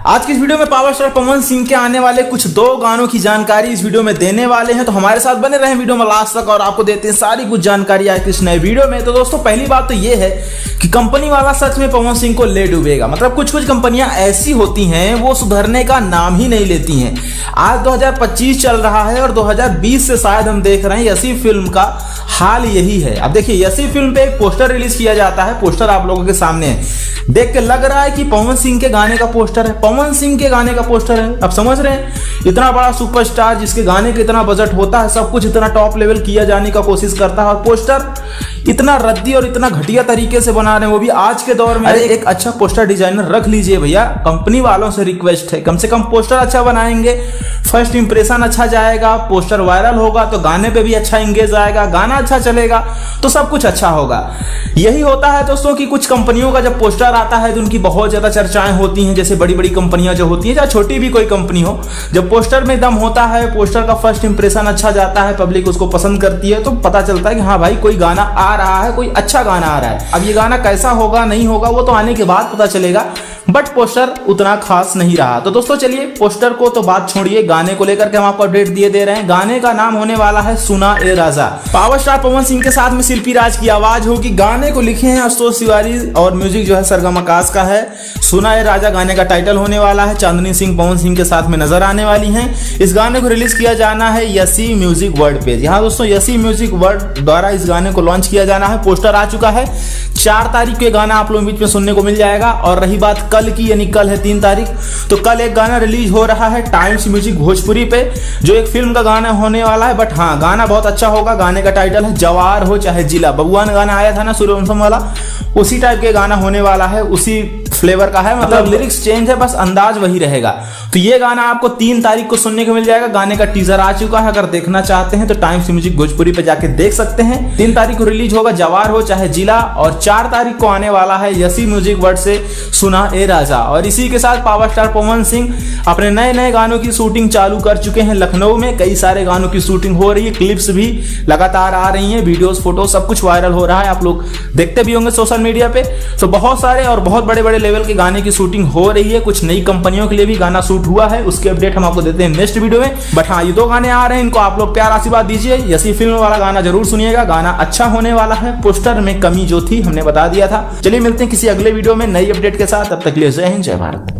आज की इस वीडियो में पावर स्टार पवन सिंह के आने वाले कुछ 2 गानों की जानकारी इस वीडियो में देने वाले हैं, तो हमारे साथ बने रहें वीडियो में लास्ट तक और आपको देते हैं सारी कुछ जानकारी आज इस नए वीडियो में। तो दोस्तों पहली बात तो ये है कि कंपनी वाला सच में पवन सिंह को ले डूबेगा। मतलब कुछ कुछ कंपनियां ऐसी होती हैं वो सुधरने का नाम ही नहीं लेती हैं। आज 2025 चल रहा है और 2020 से शायद हम देख रहे हैं यसी फिल्म का हाल यही है। अब देखिए यसी फिल्म पे एक पोस्टर रिलीज किया जाता है, पोस्टर आप लोगों के सामने है, देख के लग रहा है कि पवन सिंह के गाने का पोस्टर है, पवन सिंह के गाने का पोस्टर है। अब समझ रहे हैं, इतना बड़ा सुपरस्टार जिसके गाने का इतना बजट होता है, सब कुछ इतना टॉप लेवल किया जाने का कोशिश करता है और पोस्टर इतना रद्दी और इतना घटिया तरीके से बना रहे हैं, वो भी आज के दौर में। अरे एक अच्छा पोस्टर डिजाइनर रख लीजिए भैया, कंपनी वालों से रिक्वेस्ट है, कम से कम पोस्टर अच्छा बनाएंगे, फर्स्ट इंप्रेशन अच्छा जाएगा, पोस्टर वायरल होगा तो गाने पे भी अच्छा एंगेज आएगा, गाना अच्छा चलेगा तो सब कुछ अच्छा होगा। यही होता है दोस्तों कि कुछ कंपनियों का जब पोस्टर आता है तो उनकी बहुत ज्यादा चर्चाएं होती हैं। जैसे बड़ी बड़ी कंपनियां जो होती हैं, चाहे छोटी भी कोई कंपनी हो, जब पोस्टर में दम होता है, पोस्टर का फर्स्ट इंप्रेशन अच्छा जाता है, पब्लिक उसको पसंद करती है, तो पता चलता है कि हाँ भाई कोई गाना आ रहा है, कोई अच्छा गाना आ रहा है। अब ये गाना कैसा होगा नहीं होगा वो तो आने के बाद पता चलेगा, बट पोस्टर उतना खास नहीं रहा। तो दोस्तों चलिए पोस्टर को तो बात छोड़िए, गाने को लेकर के हम आपको अपडेट दिए दे रहे हैं। गाने का नाम होने वाला है सुना ए राजा। पावर स्टार पवन सिंह के साथ में शिल्पी राज की आवाज होगी। गाने को लिखे हैं आशुतोष तिवारी और म्यूजिक जो है सरगम आकाश का है। सुना ए राजा गाने का टाइटल होने वाला है। चांदनी सिंह पवन सिंह के साथ में नजर आने वाली हैं। इस गाने को रिलीज किया जाना है यसी म्यूजिक वर्ल्ड पे। यहाँ दोस्तों यसी म्यूजिक वर्ल्ड द्वारा इस गाने को लॉन्च किया जाना है। पोस्टर आ चुका है, 4 तारीख को गाना आप लोगों के बीच में सुनने को मिल जाएगा। और रही बात कल की, यानी कल है 3 तारीख, तो कल एक गाना रिलीज हो रहा है टाइम्स म्यूजिक भोजपुरी पे, जो एक फिल्म का गाना होने वाला है। बट हाँ, गाना बहुत अच्छा होगा। गाने का टाइटल है जवार हो चाहे जिला। बबुआन गाना आया था ना सूर्यवंशम वाला, उसी टाइप के गाना होने वाला है, उसी फ्लेवर का है। मतलब लिरिक्स चेंज है, बस अंदाज वही रहेगा। तो ये गाना आपको 3 तारीख को सुनने को मिल जाएगा। गाने का टीजर आ चुका है, अगर देखना चाहते हैं तो टाइम्स म्यूजिक भोजपुरी पे जाके देख सकते हैं। 3 तारीख को रिलीज होगा जवार हो चाहे जिला, और 4 तारीख को आने वाला है यसी म्यूजिक वर्ल्ड से सुना ए राजा। और इसी के साथ पावर स्टार पवन सिंह अपने नए नए गानों की शूटिंग चालू कर चुके हैं। लखनऊ में कई सारे गानों की शूटिंग हो रही है, क्लिप्स भी लगातार आ रही हैं, वीडियोस फोटो सब कुछ वायरल हो रहा है, आप लोग देखते भी होंगे सोशल मीडिया पे। तो बहुत सारे और बहुत बड़े बड़े लेवल के गाने की शूटिंग हो रही है। कुछ नई कंपनियों के लिए भी गाना शूट हुआ है, उसके अपडेट हम आपको देते हैं नेक्स्ट वीडियो में। बट हाँ, ये 2 गाने आ रहे हैं, इनको आप लोग प्यार आशीर्वाद दीजिए। यसी फिल्म वाला गाना जरूर सुनिएगा, गाना अच्छा होने वाला है। पोस्टर में कमी जो थी हमने बता दिया था। चलिए मिलते हैं किसी अगले वीडियो में नई अपडेट के साथ, तब तक के लिए जय हिंद जय भारत।